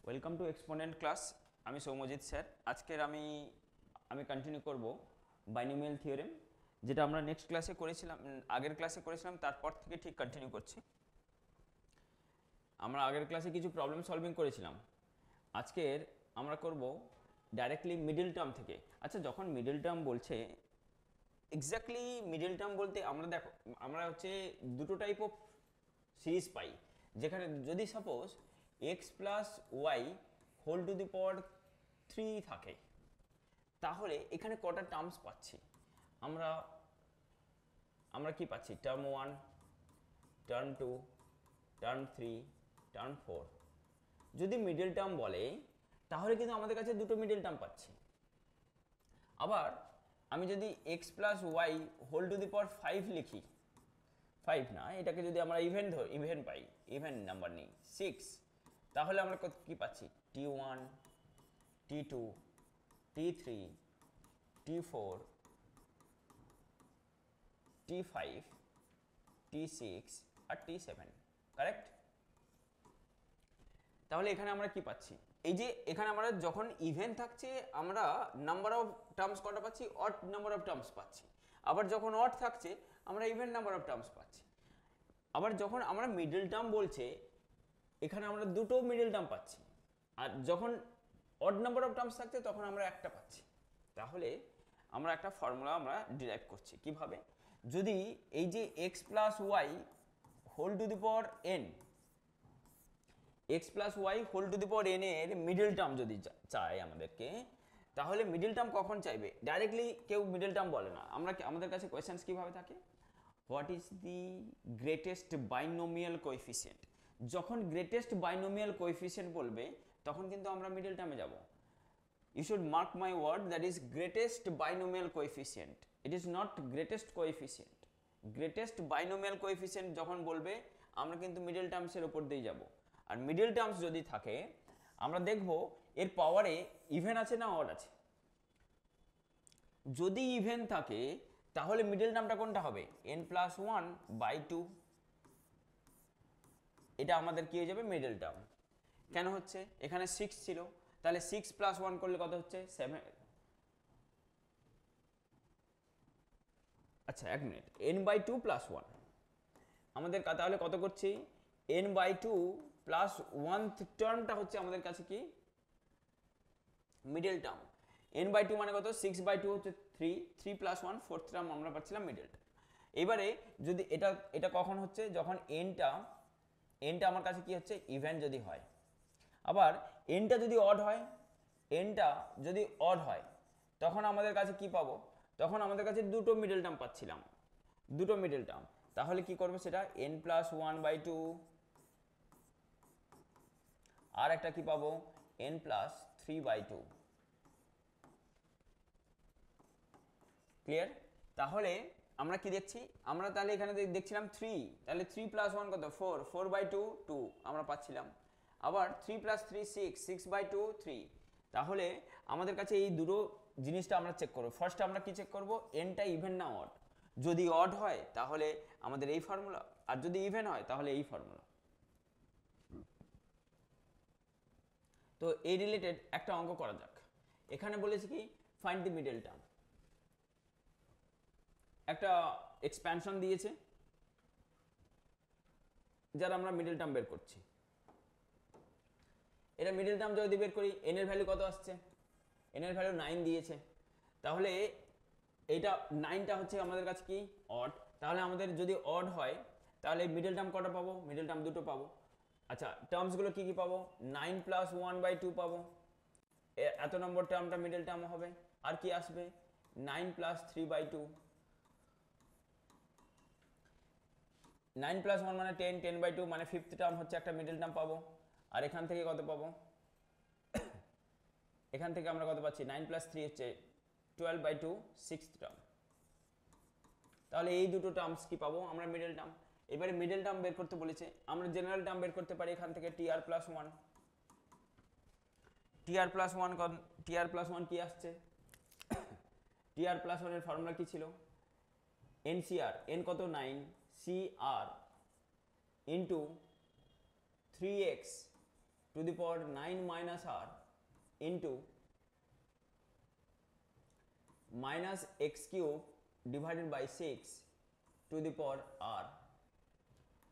Welcome to exponent class. আমি Soumyajit sir. আজকের আমি কন্টিনিউ করব বাইনোমিয়াল থিওরেম, যেটা আমরা নেক্সট ক্লাসে করেছিলাম, আগের ক্লাসে করেছিলাম, তারপর থেকে ঠিক কন্টিনিউ করছি। আমরা আগের ক্লাসে কিছু প্রবলেম সলভিং করেছিলাম। আজকের আমরা করব ডাইরেক্টলি মিডল টার্ম থেকে। আচ্ছা, যখন মিডল টার্ম বলছে, এক্স্যাক্টলি মিডল টার্ম বলতে আমরা হচ্ছে দুটো টাইপ অফ সিরিজ পাই, যেখানে যদি suppose x plus y whole to the power 3 থাকে, তাহলে এখানে কটা টার্মস পাচ্ছি আমরা আমরা কি পাচ্ছি? Term 1, term 2, term 3, term 4। যদি মিডল টার্ম বলে তাহলে কিন্তু আমাদের কাছে দুটো মিডল টার্ম পাচ্ছি। আবার আমি যদি x plus y whole to the power 5 লিখি, 5 না, এটাকে যদি আমরা ইভেন পাই, ইভেন নাম্বার নেই 6, তাহলে আমরা কি পাচ্ছি? t1, t2, t3, t4, t5, t6 আর t7। কারেক্ট? তাহলে এখানে আমরা কি পাচ্ছি? এই যে এখানে আমরা যখন ইভেন থাকছে আমরা নাম্বার অফ টার্মস কটা পাচ্ছি? অড নাম্বার অফ টার্মস পাচ্ছি। আবার যখন অড থাকছে আমরা ইভেন নাম্বার অফ টার্মস পাচ্ছি। আবার যখন আমরা মিডল টার্ম বলছে, এখানে আমরা দুটো মিডল টার্ম পাচ্ছি। আর যখন অড নাম্বার অফ টার্মস থাকছে তখন আমরা একটা পাচ্ছি। তাহলে আমরা একটা ফর্মুলা আমরা ডিরাইভ করছি কিভাবে? যদি এই যে x plus y whole to the power n, x plus y whole to the power n এর মিডল টার্ম যদি চায় আমাদেরকে, তাহলে মিডল টার্ম কখন চাইবে? ডাইরেক্টলি কেউ মিডল টার্ম বলে না। আমাদের কাছে কোয়েশ্চেন্স কিভাবে থাকে? What is the greatest binomial coefficient? যখন গ্রেটেস্ট বাইনোমিয়াল কোএফিসিয়েন্ট বলবে তখন কিন্তু আমরা মিডল টার্মে যাব। You should mark my word, that is greatest binomial coefficient. It is not greatest coefficient. Greatest binomial coefficient যখন বলবে আমরা কিন্তু মিডল টার্মসের উপর দিয়ে যাব। আর মিডল টার্মস যদি থাকে আমরা দেখব এর পাওয়ারে ইভেন আছে না অড আছে। যদি ইভেন থাকে তাহলে মিডল টার্মটা কোনটা হবে? n+1/2। এটা আমাদের কি হয়ে যাবে? Middle term. কেন হচ্ছে? এখানে 6 ছিল, তাহলে 6 + 1 করলে কত হচ্ছে? 7। আচ্ছা, 1 মিনিট। n/2 + 1 আমাদের তাহলে কত করছি? n/2 + 1th টার্মটা হচ্ছে আমাদের কাছে কি? Middle term. n/2 মানে কত? 6/2 হচ্ছে 3, 3 + 1 4th টার্ম আমরা পাচ্ছিলাম মিডল টার্ম। এবারে যদি এটা কখন হচ্ছে? যখন nটা আমার কাছে কি হচ্ছে? ইভেন যদি হয়। আবার nটা যদি অড হয়, nটা যদি অড হয় তখন আমাদের কাছে কি পাবো? তখন আমাদের কাছে দুটো মিডল টার্ম পাচ্ছিলাম, দুটো মিডল টার্ম। তাহলে কি করবে সেটা? n+1/2 আর একটা কি পাবো? n+3/2। ক্লিয়ার? তাহলে আমরা কি দেখছি? আমরা তাহলে এখানে দেখছিলাম 3, তাহলে 3 + 1 কত? 4, 4/2 2 আমরা পাচ্ছিলাম। আবার 3 + 3 6, 6/2 3। তাহলে আমাদের কাছে এই দুটো জিনিসটা আমরা চেক করব। ফার্স্ট আমরা কি চেক করব? এনটা ইভেন না অড। যদি অড হয় তাহলে আমাদের এই ফর্মুলা, আর যদি ইভেন হয় তাহলে এই ফর্মুলা। তো এই রিলেটেড একটা অঙ্ক করা যাক। এখানে বলেছি কি? Find the middle term. একটা এক্সপ্যানশন দিয়েছে যার আমরা মিডল টার্ম বের করছি। এটা মিডল টার্ম যদি বের করি, এন এর ভ্যালু কত আসছে? এন এর ভ্যালু 9 দিয়েছে। তাহলে এইটা 9টা হচ্ছে আমাদের কাছে কি? অড। তাহলে আমাদের যদি অড হয় তাহলে মিডল টার্ম কটা পাবো? মিডল টার্ম দুটো পাবো। আচ্ছা, টার্মসগুলো কি কি পাবো? 9 + 1/2 পাবো, এত নম্বর টার্মটা মিডল টার্ম হবে। আর কি আসবে? 9 + 3/2। 9 + 1 মানে 10, 10/2 মানে 5th টার্ম হচ্ছে একটা মিডল টার্ম পাবো। আর এখান থেকে কত পাবো? এখান থেকে আমরা কত পাচ্ছি? 9 + 3 হচ্ছে 12/2 6th টার্ম। তাহলে এই দুটো টার্মস কি পাবো? আমরা মিডল টার্ম। এবারে মিডল টার্ম বের করতে বলেছে, আমরা জেনারেল টার্ম বের করতে পারি এখান থেকে tr+1। tr+1 কি আসছে? tr+1 এর ফর্মুলা কি ছিল? ncr, n কত? 9, cr into 3x to the power 9 minus r into minus x cube divided by 6 to the power r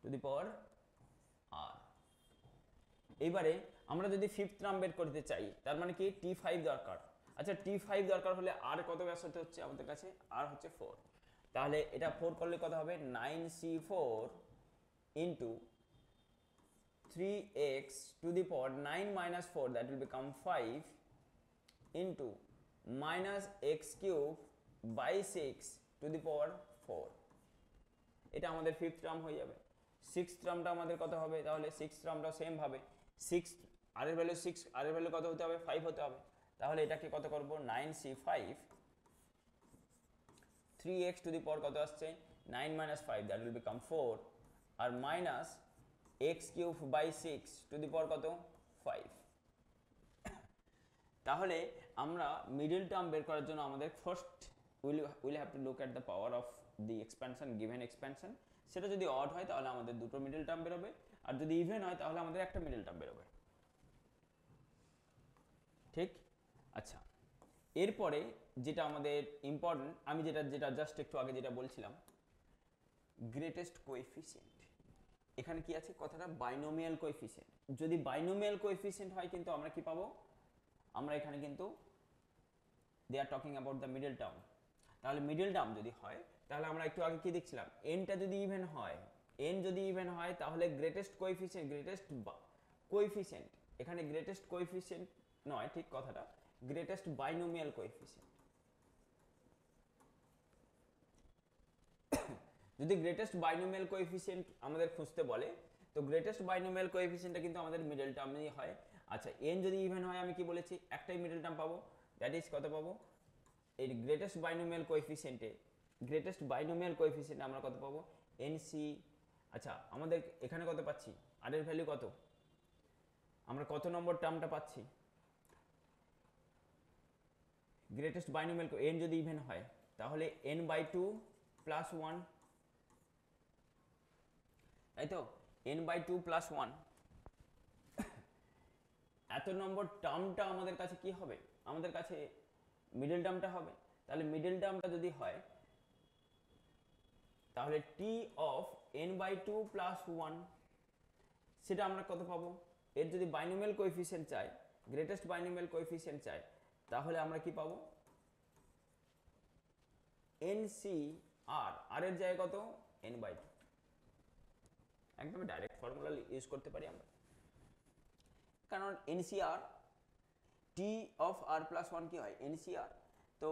to the power r। এবারে আমরা যদি ফিফথ টার্ম বের করতে চাই তার মানে কি t5 দরকার। আচ্ছা t5 দরকার হলে r কত বসাতে হচ্ছে আমাদের কাছে, r হচ্ছে 4, তাহলে এটা 4 করলে কত হবে 9c4 into 3x to the power 9 minus 4 that will become 5 into minus x cube by 6 to the power 4। এটা আমাদের ফিফথ টার্ম হয়ে যাবে। সিক্সথ টার্মটা আমাদের কত হবে, তাহলে সিক্সথ টার্মটা সেম ভাবে 6 r এর ভ্যালু 6, r এর ভ্যালু কত হতে হবে 5 হতে হবে, তাহলে এটাকে কত করব 9c5 3x to the power কত আসছে 9 minus 5 that will become 4 R minus x cube by 6 to the power কত 5। তাহলে আমরা মিডল টার্ম বের করার জন্য আমাদের first will have to look at the power of the expansion given expansion. সেটা যদি অড হয় তাহলে আমাদের দুটো মিডল টার্ম বেরোবে, আর যদি ইভেন হয় তাহলে আমাদের একটা মিডল টার্ম বেরোবে, ঠিক? আচ্ছা, এরপরে যেটা আমাদের ইম্পর্টেন্ট, আমি যেটা জাস্ট একটু আগে যেটা বলছিলাম গ্রেটেস্ট কোএফিসিয়েন্ট। এখানে কি আছে কথাটা বাইনোমিয়াল কোএফিসিয়েন্ট। যদি বাইনোমিয়াল কোএফিসিয়েন্ট হয় কিন্তু আমরা কি পাবো, আমরা এখানে কিন্তু they are talking about the middle term. তাহলে মিডল টার্ম যদি হয় তাহলে আমরা একটু আগে কি দেখছিলাম এনটা যদি ইভেন হয়, এন যদি ইভেন হয় তাহলে গ্রেটেস্ট কোএফিসিয়েন্ট এখানে গ্রেটেস্ট কোএফিসিয়েন্ট নয়, ঠিক কথাটা গ্রেটেস্ট বাইনোমিয়াল কোএফিসিয়েন্ট। যদি গ্রেটেস্ট বাইনোমিয়াল কোএফিসিয়েন্ট আমাদের খুঁজতে বলে তো গ্রেটেস্ট বাইনোমিয়াল কোএফিসিয়েন্টটা কিন্তু আমাদের মিডল টার্মেই হয়। আচ্ছা, এন যদি ইভেন হয় আমি কি বলেছি একটাই মিডল টার্ম পাবো, দ্যাট ইজ কত পাবো এই গ্রেটেস্ট বাইনোমিয়াল কোএফিসিয়েন্টে আমরা কত পাবো এনসি। আচ্ছা, আমাদের এখানে কত পাচ্ছি আর এর ভ্যালু কত, আমরা কত নম্বর টার্মটা পাচ্ছি গ্রেটেস্ট বাইনোমিয়াল এন যদি ইভেন হয় তাহলে n/2 প্লাস 1, তাই তো n/2 প্লাস 1 এত নম্বর টার্মটা আমাদের কাছে কি হবে, আমাদের কাছে মিডল টার্মটা হবে। তাহলে মিডল টার্মটা যদি হয় তাহলে t অফ n/2 প্লাস 1 সেটা আমরা কত পাবো, এর যদি বাইনোমিয়াল কোএফিসিয়েন্ট চাই গ্রেটেস্ট বাইনোমিয়াল কোএফিসিয়েন্ট চাই তাহলে আমরা কি পাবো NCR, আর এর জায়গায় কত n/2, একদম ডাইরেক্ট ফর্মুলা ইউজ করতে পারি আমরা, কারণ NCR t of r plus 1 কি হয় NCR, তো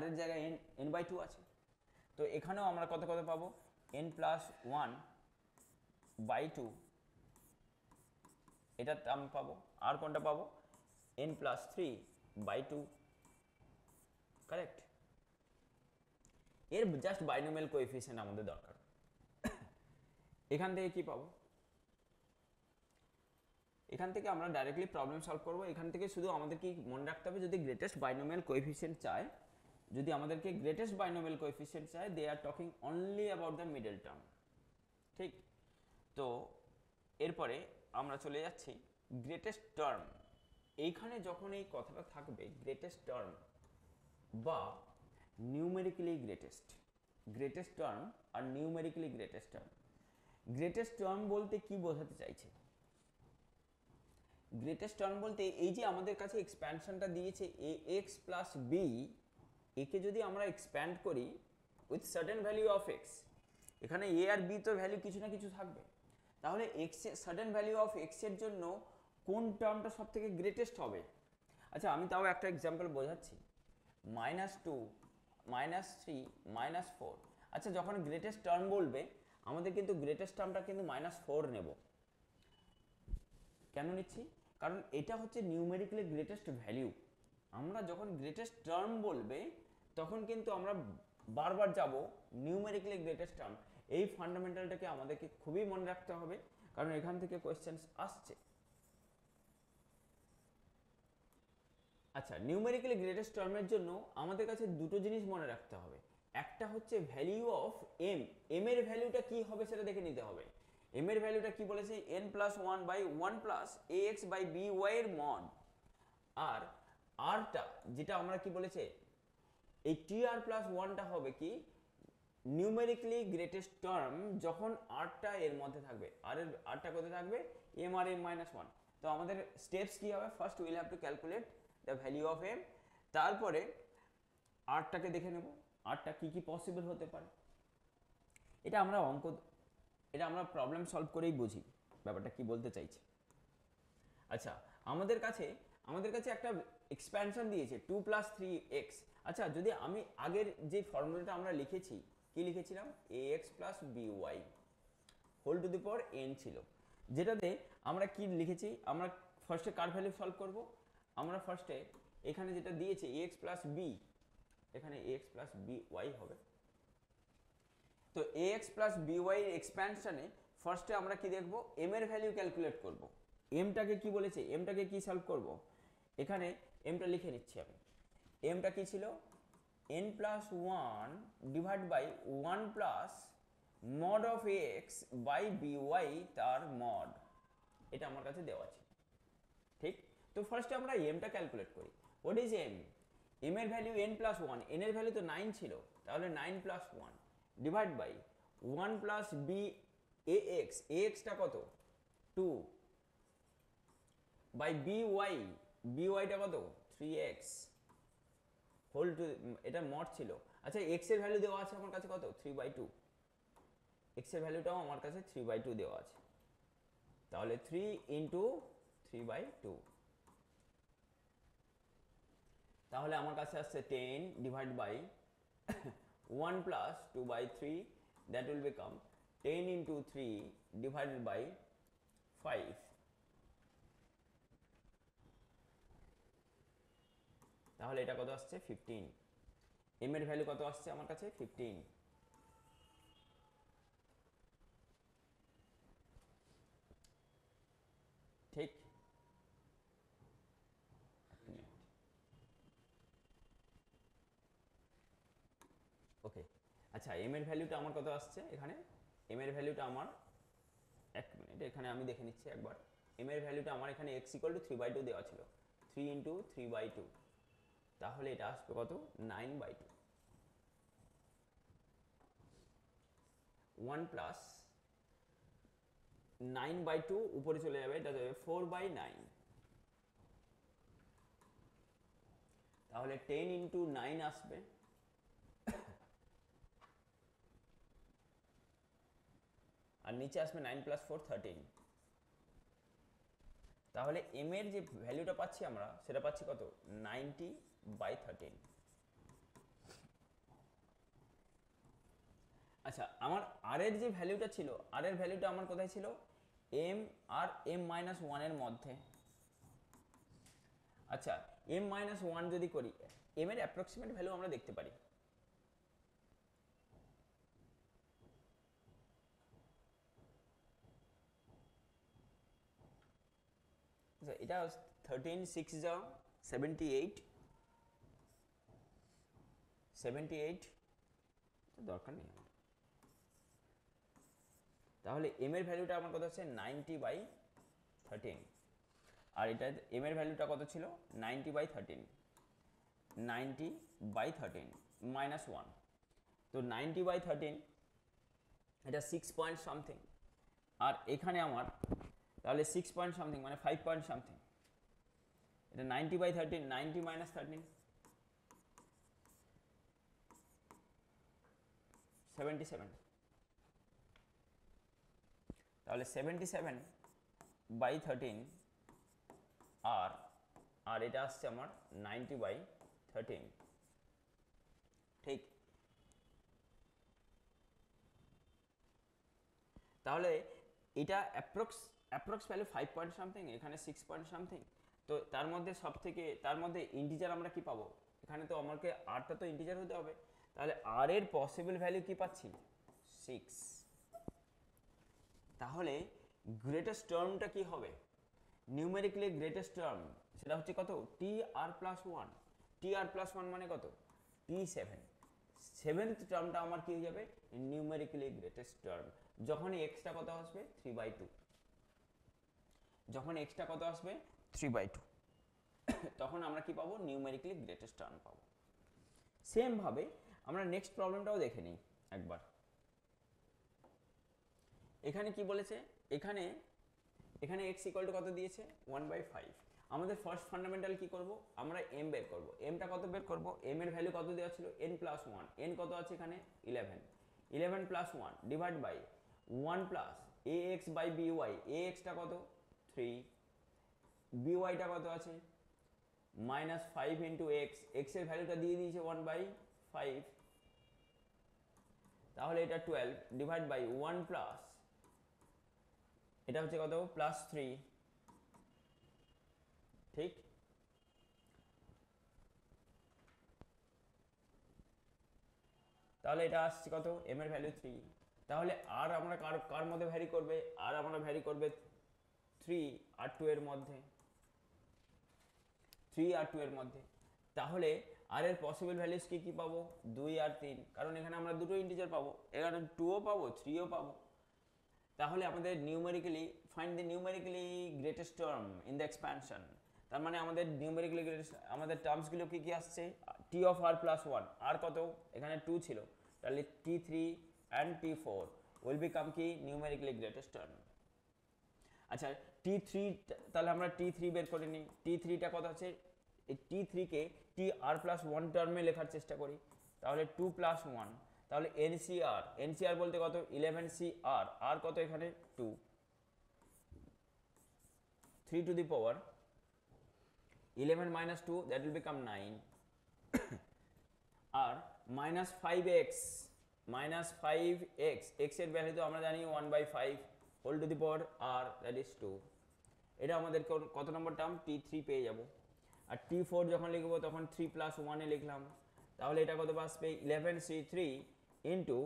r এর জায়গায় n/2 আছে, তো এখানেও আমরা কত পাবো n+1/2 এটা আমি পাবো, আর কোনটা পাবো n+3/2, কারেক্ট। এর জাস্ট বাইনোমিয়াল কোএফিসিয়েন্ট আমাদের দরকার। এখান থেকে কি পাবো, এখান থেকে আমরা ডাইরেক্টলি প্রবলেম সলভ করব। এখান থেকে শুধু আমাদের কি মনে রাখতে হবে যদি গ্রেটেস্ট বাইনোমিয়াল কোএফিসিয়েন্ট চায়, যদি আমাদেরকে গ্রেটেস্ট বাইনোমিয়াল কোএফিসিয়েন্ট চায় they are talking only about the middle term, ঠিক? তো এরপরে আমরা চলে যাচ্ছি গ্রেটেস্ট টার্ম। এইখানে যখন এই কথাটা থাকবে গ্রেটেস্ট টার্ম বা নিউমেরিক্যালি গ্রেটেস্ট টার্ম আর numerically greatest term. Greatest term বলতে কি বোঝাতে চাইছে, গ্রেটেস্ট টার্ম বলতে এই যে আমাদের কাছে এক্সপ্যানশনটা দিয়েছে ax প্লাস বি, একে যদি আমরা এক্সপ্যান্ড করি with certain value of x, এখানে এ আর বি তো ভ্যালু কিছু না কিছু থাকবে, তাহলে x certain value of x এর জন্য কোন টার্মটা সব থেকে গ্রেটেস্ট হবে। আচ্ছা, আমি তাও একটা এক্সাম্পল বোঝাচ্ছি, -2 -3 -4। আচ্ছা, যখন গ্রেটেস্ট টার্ম বলবে আমাদের কিন্তু গ্রেটেস্ট টার্মটা কিন্তু -4 নেব। কেন নিচ্ছি, কারণ এটা হচ্ছে নিউমেরিক্যালি গ্রেটেস্ট ভ্যালু। আমরা যখন গ্রেটেস্ট টার্ম বলবে তখন কিন্তু আমরা বারবার যাব নিউমেরিক্যালি গ্রেটেস্ট টার্ম। এই ফান্ডামেন্টালটাকে আমাদেরকে খুবই মনে রাখতে হবে, কারণ এখান থেকে কোয়েশ্চেন্স আসছে। আচ্ছা, নিউমেরিক্যালি গ্রেটেস্ট টার্মের জন্য আমাদের কাছে দুটো জিনিস মনে রাখতে হবে। একটা হচ্ছে ভ্যালু অফ এম, এম এর ভ্যালুটা কি হবে সেটা দেখে নিতে হবে। m এর ভ্যালুটা কি বলেছে n plus one by one plus a x by b y এর মড, আর আরটা যেটা আমরা কি বলেছে এই টি আর প্লাস ওয়ানটা হবে কি নিউমেরিক্যালি গ্রেটেস্ট টার্ম যখন আরটা এর মধ্যে থাকবে, আরটা কোথায় থাকবে m আর m মাইনাস ওয়ান। তো আমাদের স্টেপস কি হবে, first will have to calculate the value of m, তারপরে আরটাকে দেখে নেব আরটা কি কি পসিবল হতে পারে। এটা আমরা প্রবলেম সলভ করেই বুঝি ব্যাপারটা কি বলতে চাইছে। আচ্ছা আমাদের কাছে একটা এক্সপ্যানশন দিয়েছে 2 প্লাস 3x। আচ্ছা যদি আমি আগের যে ফর্মুলাটা আমরা লিখেছি কি লিখেছিলাম ax plus by whole to the power n ছিল, যেটাতে আমরা কি লিখেছি, আমরা ফার্স্টে কার ভ্যালু সলভ করব, আমরা ফার্স্টে এখানে যেটা দিয়েছে ax প্লাস b, এখানে ax প্লাস by হবে। তো ax প্লাস by এর এক্সপ্যানশনে ফার্স্টে আমরা কি দেখব m এর ভ্যালু ক্যালকুলেট করব। mটাকে কি বলেছে, mটাকে কি সলভ করব, এখানে mটা লিখে নিচ্ছি আমি। mটা কি ছিল n plus one divide by one plus mod of ax by by তার মড, এটা আমার কাছে দেওয়া আছে। ঠিক, তো ফার্স্টে আমরা mটা ক্যালকুলেট করি। What is m? m এর value n plus one, n এর ভ্যালু তো 9 ছিল, তাহলে 9 plus one divide by one plus b ax, ax টা কত 2 বাই by টা কত 3x হোল টু, এটা মড ছিল। আচ্ছা x এর ভ্যালু দেওয়া আছে আমার কাছে কত 3/2, x এর ভ্যালুটাও আমার কাছে 3/2 দেওয়া আছে, তাহলে 3 ইন্টু 3/2, তাহলে আমার কাছে আসছে 10 divide by 1 plus 2/3, that will become 10 into 3 divided by 5, তাহলে এটা কত আসছে 15। m এর ভ্যালু কত আসছে আমার কাছে 15। ঠিক, ওকে। আচ্ছা m এর ভ্যালুটা আমার কত আসছে, এখানে m এর ভ্যালুটা আমার, এক মিনিট এখানে আমি দেখে নিচ্ছি একবার। m এর ভ্যালুটা আমার এখানে x = 3/2 দেওয়া ছিল, 3 ইন্টু 3/2, তাহলে এটা আসবে কত 9/2, 1 প্লাস 9/2 উপরে চলে যাবে, এটা যাবে 4/9, তাহলে 10 ইন্টু 9 আসবে, আর নিচে আসবে 9 প্লাস 4 13, তাহলে m এর যে ভ্যালুটা পাচ্ছি আমরা সেটা পাচ্ছি কত 90/13। আচ্ছা আমার r এর যে ভ্যালুটা ছিল, r এর ভ্যালুটা আমার কোথায় ছিল m আর m মাইনাস 1 এর মধ্যে। আচ্ছা m মাইনাস 1 যদি করি, m এর অ্যাপ্রক্সিমেট ভ্যালু আমরা দেখতে পারি, এটা 13 6 যাও 78 দরকার নেই আমার, তাহলে m এর ভ্যালুটা আমার কত হচ্ছে 90/13, আর এটা m এর ভ্যালুটা কত ছিল 90/13, 90/13 মাইনাস 1, তো 90/13 এটা 6 পয়েন্ট সামথিং, আর এখানে আমার তাহলে 6 পয়েন্ট সামথিং মানে 5 পয়েন্ট সামথিং, এটা 90/13, 90 মাইনাস 13 77, তাহলে 77/13 আর এটা আসছে আমার 90/13। ঠিক, তাহলে এটা অ্যাপ্রক্স ভ্যালু 5 পয়েন্ট সামথিং, এখানে 6 পয়েন্ট সামথিং, তো তার মধ্যে ইন্টিজার আমরা কি পাবো, এখানে তো আমাকে আরটা তো ইন্টিজার হতে হবে, তাহলে আর এর পসিবল ভ্যালু কি পাচ্ছি 6, তাহলে গ্রেটেস্ট টার্মটা কি হবে, নিউমেরিক্যালি গ্রেটেস্ট টার্ম সেটা হচ্ছে কত টি আর প্লাস 1, টি আর প্লাস 1 মানে কত T7, সেভেন্থ টার্মটা আমার কি হয়ে যাবে নিউমেরিক্যালি গ্রেটেস্ট টার্ম। যখন এক্সটা কত আসবে 3/2, যখন এক্সটা কত আসবে 3/2, তখন আমরা কি পাবো, নিউমেরিক্যালি গ্রেটেস্ট টার্ম পাবো। সেম ভাবে আমরা নেক্সট প্রবলেমটাও দেখে নিই একবার। এখানে কি বলেছে, এখানে এখানে x ইকুয়াল টু কত দিয়েছে 1/5। আমাদের ফার্স্ট ফান্ডামেন্টাল কি করব, আমরা m বের করব। mটা কত বের করব, m এর ভ্যালু কত দেওয়া ছিল n+1, n কত আছে এখানে 11, 11 + 1 divide by 1 plus ax by by, ax টা কত 3, by টা কত আছে -5 ইন্টু x, x এর ভ্যালুটা দিয়ে দিয়েছে 1/5, তাহলে এটা 12 ডিভাইড বাই 1 প্লাস এটা হচ্ছে কত +3, ঠিক। তাহলে এটা আসছে কত, m এর ভ্যালু 3। তাহলে আর আমরা কার মধ্যে ভ্যারি করবে, আর আমরা ভ্যারি করবে 3 আর 2 এর মধ্যে, 3 আর 2 এর মধ্যে। তাহলে আর এর পসিবল ভ্যালুস কি কি পাবো, 2 আর 3, কারণ এখানে আমরা দুটো ইন্টিজার পাবো, এখানে 2ও পাবো 3ও পাবো। তাহলে আমাদের numerically find the numerically greatest term in the expansion. তার মানে আমাদের নিউমেরিক্যালি গ্রেটেস্ট আমাদের টার্মসগুলো কি কি আসছে, টি অফ আর প্লাস 1, আর কত এখানে 2 ছিল, তাহলে t3 and t4 will become কি নিউমেরিক্যালি গ্রেটেস্ট টার্ম। আচ্ছা t3, তাহলে আমরা t3 বের করে নিই। t3টা কত আছে, এই t3 কে t r প্লাস 1 টার্মে লেখার চেষ্টা করি, তাহলে 2 + 1, তাহলে NCR বলতে কত 11CR, আর কত এখানে 2, 3 to the power 11 - 2 that will become 9, আর -5x, x এর ভ্যালু তো আমরা জানি 1/5 whole to the power r, that is 2। এটা আমাদের কত নম্বর টার্ম, t3 পেয়ে যাব। আর t4 যখন লিখবো তখন 3 + 1 এ লিখলাম, তাহলে এটা কত আসবে 11c3 into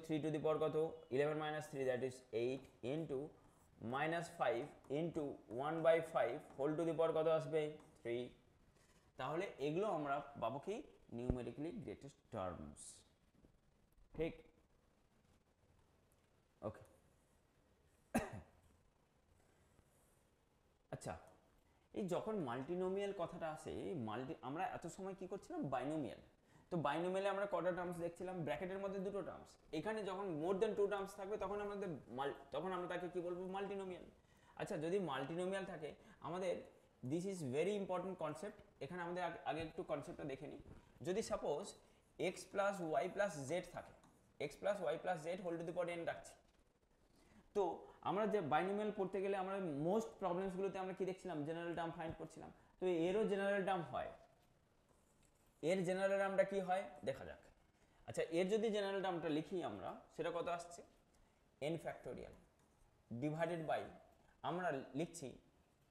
3 to the power কত 11 - 3 that is 8 into -5 into 1/5 whole to the power কত আসবে 3। তাহলে এগুলো আমরা পাবো কি নিউমেরিক্যালি গ্রেটেস্ট টার্মস, ঠিক। ওকে, আচ্ছা এই যখন মাল্টিনোমিয়াল কথাটা আসে, আমরা এত সময় কি করছিলাম বাইনোমিয়াল, তো বাইনোমিয়ালে আমরা কটা টার্মস দেখছিলাম, ব্র্যাকেটের মধ্যে দুটো টার্মস। এখানে যখন মোর দেন 2 টার্মস থাকবে তখন তখন আমরা তাকে কি বলবো, মাল্টিনোমিয়াল। আচ্ছা যদি মাল্টিনোমিয়াল থাকে আমাদের, this is very important concept, এখানে আমাদের আগে একটু কনসেপ্টটা দেখে নিই। যদি সাপোজ x + y + z থাকে, x + y + z whole to the power n রাখছি, তো আমরা যে বাইনোমিয়াল পড়তে গেলে আমরা মোস্ট প্রবলেমসগুলোতে আমরা কি দেখছিলাম, জেনারেল টার্ম ফাইন্ড করছিলাম। তো এরও জেনারেল টার্ম হয়, এর জেনারেল টার্মটা কি হয় দেখা যাক। আচ্ছা এর যদি জেনারেল টার্মটা লিখি আমরা, সেটা কত আসছে n ফ্যাক্টোরিয়াল ডিভাইডেড বাই, আমরা লিখছি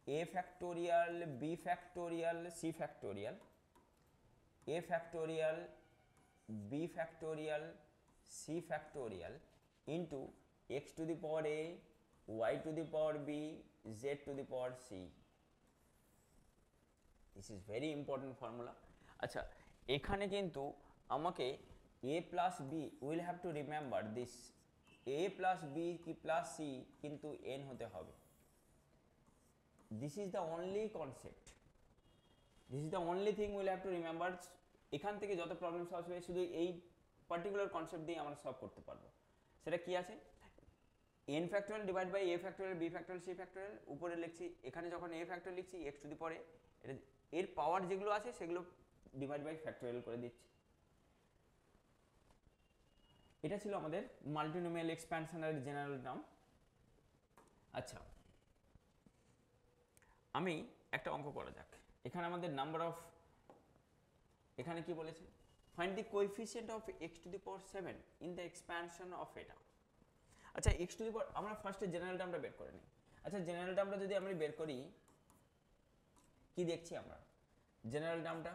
a factorial b factorial c factorial, a factorial b factorial c factorial into x to the power a, y two the power b, z two the power c। This is very important formula. আচ্ছা এখানে কিন্তু আমাকে a plus b will have to remember this, a plus b কি plus c কিন্তু n হতে হবে। This is the only concept, this is the only thing will have to remember. এখান থেকে যত প্রবলেমস আসবে শুধু এই পার্টিকুলার কনসেপ্ট দিয়ে আমরা সলভ করতে পারবো। সেটা কি আছে, n factorial divide by a factorial b factorial c factorial, উপরে লিখছি, এখানে যখন a ফ্যাক্টোরিয়াল লিখছি x টু দি পাওয়ার এটা এর পাওয়ার যেগুলো আছে সেগুলো ডিভাইড বাই ফ্যাক্টোরিয়াল করে দিচ্ছি। এটা ছিল আমাদের মাল্টিনোমিয়াল এক্সপ্যানশনের জেনারেল টার্ম। আচ্ছা আমি একটা অঙ্ক করা যাক, এখানে আমাদের নাম্বার অফ, এখানে কি বলেছে, find the coefficient of x to the power 7 in the expansion of এটা। আচ্ছা x টু দি পাওয়ার আমরা ফার্স্টে জেনারেল টার্মটা বের করে নিই। আচ্ছা জেনারেল টার্মটা যদি আমরা বের করি, কি দেখছি আমরা জেনারেল টার্মটা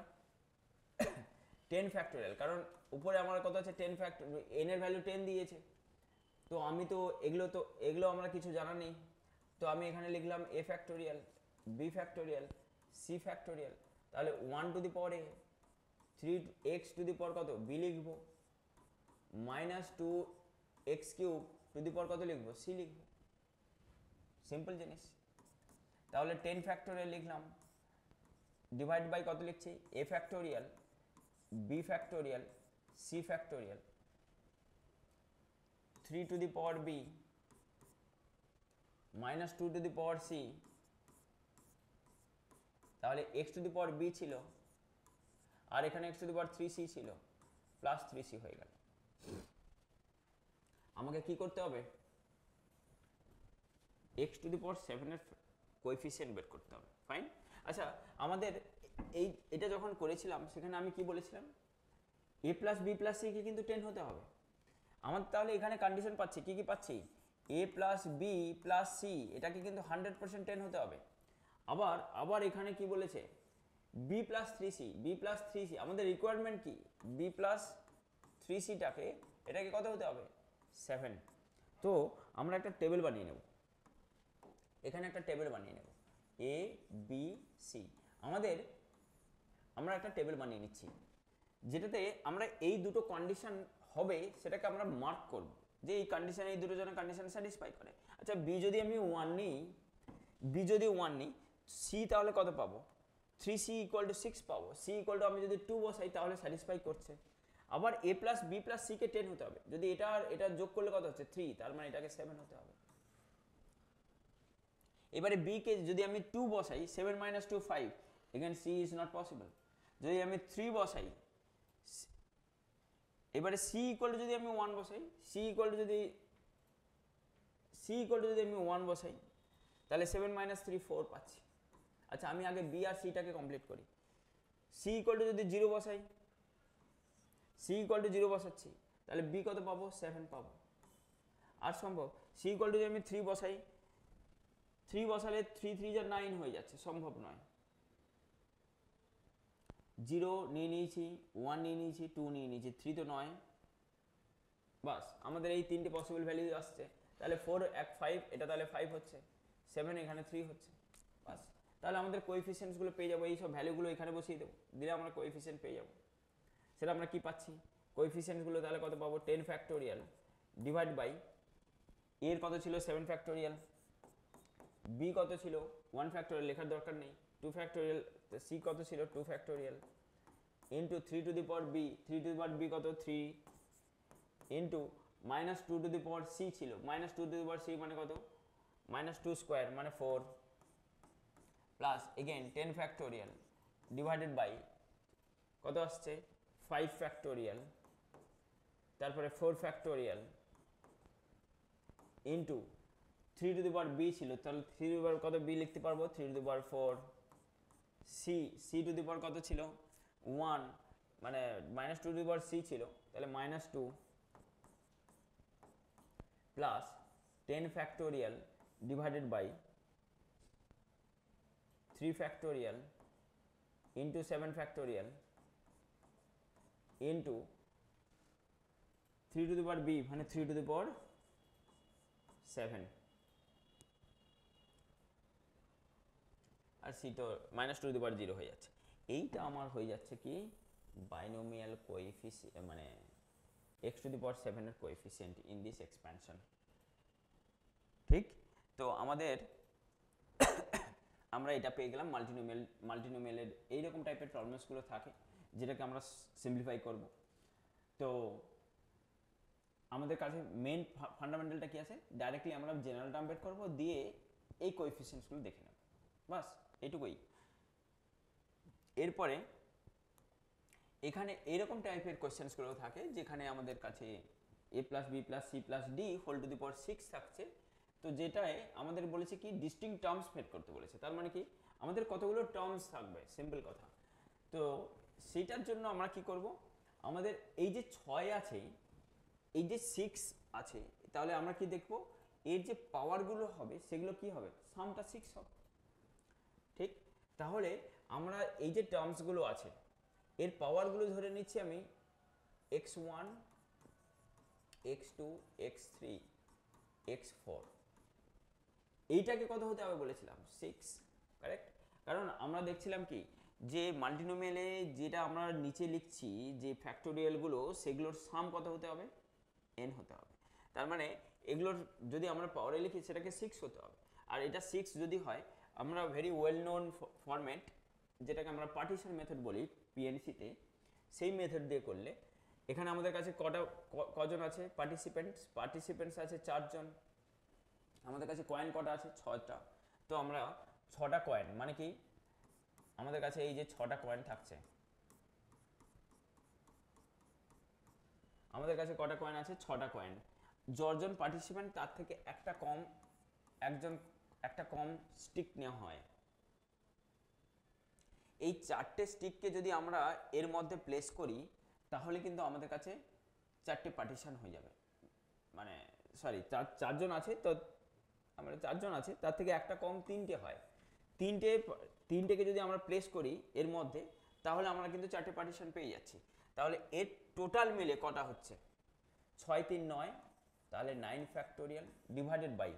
10 ফ্যাক্টোরিয়াল, কারণ উপরে আমার কত আছে 10 ফ্যাক্টোরিয়াল, n এর ভ্যালু 10 দিয়েছে, তো আমি তো এগুলো আমরা কিছু জানা নেই, তো আমি এখানে লিখলাম a factorial b factorial c factorial, তাহলে 1 to the power a, 3x to the power কত b লিখবো, minus two x cube to the power কত লিখবো, সি লিখবো, সিম্পল জিনিস। তাহলে 10 ফ্যাক্টোরিয়াল লিখলাম, ডিভাইড বাই কত লিখছি, A factorial, B factorial, C factorial, 3 to the power B minus 2 to the power C, তাহলে x to the power B ছিল আর এখানে x to the power 3c ছিল, প্লাস 3c হয়ে গেল। আমাকে কি করতে হবে, এক্স টু দি পাওয়ার 7 এর কোএফিসিয়েন্ট বের করতে হবে। ফাইন। আচ্ছা, আমাদের এটা যখন করেছিলাম সেখানে আমি কি বলেছিলাম, a plus B plus c কি কিন্তু 10 হতে হবে। আমাদের তাহলে এখানে কন্ডিশন পাচ্ছি, কি কি পাচ্ছি, a plus B plus c এটাকে কিন্তু 100% 10 হতে হবে। আবার এখানে কি বলেছে, b plus 3c, b plus 3c আমাদের রিকোয়ারমেন্ট কি, b প্লাস 3cটাকে এটাকে কত হতে হবে, 7। তো আমরা একটা টেবিল বানিয়ে নেব, এখানে একটা টেবিল বানিয়ে নেব, a b c আমরা একটা টেবিল বানিয়ে নিচ্ছি, যেটাতে আমরা এই দুটো কন্ডিশন হবে সেটাকে আমরা মার্ক করব যে এই কন্ডিশন, এই দুটো জনের কন্ডিশন স্যাটিসফাই করে। আচ্ছা, b যদি আমি 1 নিই, c তাহলে কত পাবো, 3c ইকুয়াল টু 6 পাবো, c ইকুয়াল টু আমি যদি 2 বসাই তাহলে স্যাটিসফাই করছে। আবার a plus B plus C কে 10 হতে হবে, যদি এটা যোগ করলে কত হচ্ছে 3, তার মানে এটাকে 7 হতে হবে। এবারে b কে যদি আমি 2 বসাই, 7 minus 2 5, এখানে c is not possible। যদি আমি 3 বসাই, এবারে c ইকুয়াল টু যদি আমি 1 বসাই, c ইকুয়াল টু যদি আমি 1 বসাই তাহলে 7 minus 3 4 পাচ্ছি। আচ্ছা, আমি আগে b আর c টাকে কমপ্লিট করি, c ইকুয়াল টু যদি 0 বসাই, c ইকুয়াল টু 0 বসাচ্ছি তাহলে b কত পাবো, 7 পাবো। আর সম্ভব, c ইকুয়াল টু যদি আমি 3 বসাই, 3 বসালে 3 3 যা 9 হয়ে যাচ্ছে, সম্ভব নয়। 0 নিয়ে নিয়েছি, 1 নিয়ে নিয়েছি, 2 নিয়ে নিয়েছি, 3 তো নয়। বাস, আমাদের এই তিনটে পসিবল ভ্যালু আসছে, তাহলে 4 1 5, এটা তাহলে 5 হচ্ছে, 7 এখানে 3 হচ্ছে। বাস, তাহলে আমাদের কোএফিসিয়েন্টসগুলো পেয়ে যাবো, এই সব ভ্যালুগুলো এখানে বসিয়ে দেবো, দিলে আমরা কোএফিসিয়েন্ট পেয়ে যাবো। সেটা আমরা কি পাচ্ছি, কোএফিসিয়েন্টসগুলো তাহলে কত পাবো, 10 ফ্যাক্টোরিয়াল ডিভাইড বাই এর কত ছিল 7 ফ্যাক্টোরিয়াল, b কত ছিল 1 ফ্যাক্টোরিয়াল, লেখার দরকার নেই, 2 ফ্যাক্টোরিয়াল, c কত ছিল 2 factorial, into 3 to the power b, 3 to the power b কত 3, into minus 2 to the power c ছিল, minus 2 to the power c মানে কত, মাইনাস 2 স্কোয়ার মানে 4, plus again 10 factorial divided by কত আসছে 5 ফ্যাক্টোরিয়াল, তারপরে 4 factorial, into 3 to the power b ছিল, তাহলে 3 টু দি পাওয়ার কত b লিখতে পারবো, 3 to the power 4, c to the power কত ছিল 1, মানে minus 2 to the power c ছিল, তাহলে minus 2, plus 10 factorial divided by 3 factorial into 7 factorial into 3 to the power b মানে 3 টু দি পাওয়ার 7, আর c তো মাইনাস 2 টু দি পাওয়ার 0 হয়ে যাচ্ছে। এইটা আমার হয়ে যাচ্ছে কি বাইনোমিয়াল কোএফিসিয়েন্ট, মানে x টু দি পাওয়ার 7 এর কোএফিসিয়েন্ট ইন দিস এক্সপ্যানশন। ঠিক, তো আমাদের আমরা এটা পেয়ে গেলাম, মাল্টিনোমিয়ালের এইরকম টাইপের প্রবলেমসগুলো থাকে যেটাকে আমরা সিম্পলিফাই করব। তো আমাদের কাছে মেন ফান্ডামেন্টালটা কি আছে, ডাইরেক্টলি আমরা জেনারেল টার্ম বের করব, দিয়ে এই কোএফিসিয়েন্টসগুলো দেখে নেব, বাস এইটুকুই। এরপরে এখানে এরকম টাইপের কোয়েশ্চেন্সগুলো থাকে যেখানে আমাদের কাছে a plus B plus C plus D whole to the power 6 থাকছে, তো যেটায় আমাদের বলেছে কি ডিস্টিংক্ট টার্মস বের করতে বলেছে, তার মানে কি আমাদের কতগুলো টার্মস থাকবে, সিম্পল কথা। তো সেটার জন্য আমরা কি করব, আমাদের এই যে 6 আছে, এই যে 6 আছে, তাহলে আমরা কি দেখব, এর যে পাওয়ারগুলো হবে সেগুলো কি হবে, সামটা 6 হবে। ঠিক, তাহলে আমরা এই যে টার্মসগুলো আছে এর পাওয়ারগুলো ধরে নিচ্ছি আমি x1 x2 x3 x4, এইটাকে কত হতে হবে বলেছিলাম 6, কারেক্ট। কারণ আমরা দেখছিলাম কি যে মাল্টিনোমিয়ালে যেটা আমরা নিচে লিখছি যে ফ্যাক্টোরিয়ালগুলো, সেগুলোর সাম কত হতে হবে n হতে হবে। তার মানে এগুলোর যদি আমরা পাওয়ারে লিখি সেটাকে 6 হতে হবে। আর এটা 6 যদি হয়, আমরা ভেরি ওয়েল নোন ফরম্যাট যেটাকে আমরা পার্টিশন মেথড বলি পিএনসিতে, সেই মেথড দিয়ে করলে এখানে আমাদের কাছে কজন আছে পার্টিসিপেন্টস আছে 4 জন, আমাদের কাছে কয়েন কটা আছে 6টা। তো আমরা 6টা কয়েন মানে কি, আমাদের কাছে এই যে 6টা কয়েন থাকছে, আমাদের কাছে কটা কয়েন আছে 6টা কয়েন। যজন পার্টিসিপেন্ট তার থেকে একটা কম স্টিক নেওয়া হয়। এই 4টে স্টিককে যদি আমরা এর মধ্যে প্লেস করি তাহলে কিন্তু আমাদের কাছে 4টে পার্টিশন হয়ে যাবে, মানে সরি 4জন আছে, তো আমরা 4জন আছে, তার থেকে একটা কম 3টে হয়। তিনটেকে যদি আমরা প্লেস করি এর মধ্যে তাহলে আমরা কিন্তু 4টে পার্টিশন পেয়ে যাচ্ছি। তাহলে এর টোটাল মিলে কটা হচ্ছে 6 3 9, তাহলে 9 ফ্যাক্টোরিয়াল ডিভাইডেড বাই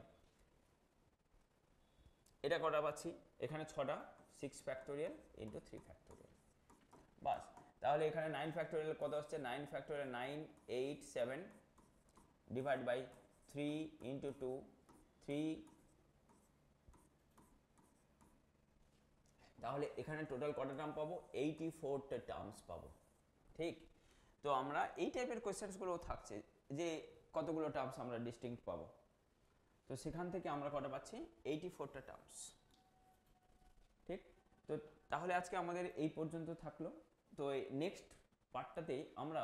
এটা কটা পাচ্ছি এখানে 6টা, 6 ফ্যাক্টোরিয়াল ইন্টু 3 ফ্যাক্টোরিয়াল, বাস। তাহলে এখানে 9 ফ্যাক্টোরিয়াল কত হচ্ছে, 9 ফ্যাক্টোরিয়াল 987 ডিভাইড বাই 3 ইন্টু 2 3, তাহলে এখানে টোটাল কটা টার্ম পাবো 84টা টার্মস পাবো। ঠিক, তো আমরা এই টাইপের কোয়েশ্চেন্সগুলো থাকছে যে কতগুলো টার্মস আমরা ডিস্টিংক্ট পাবো, তো সেখান থেকে আমরা কটা পাচ্ছি 84টা টার্মস। ঠিক, তো তাহলে আজকে আমাদের এই পর্যন্ত থাকলো। তো নেক্সট পার্টটাতে আমরা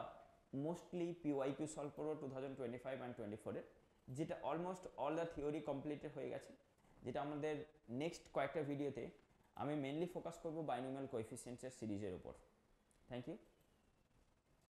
মোস্টলি পিওয়াইকিউ সলভ করবো 2025 অ্যান্ড 24-এর, যেটা almost all the theory completed হয়ে গেছে, যেটা আমাদের নেক্সট কয়েকটা ভিডিওতে আমি মেনলি ফোকাস করবো বাইনোমিয়াল কোএফিসিয়েন্টসের সিরিজের উপর। Thank you.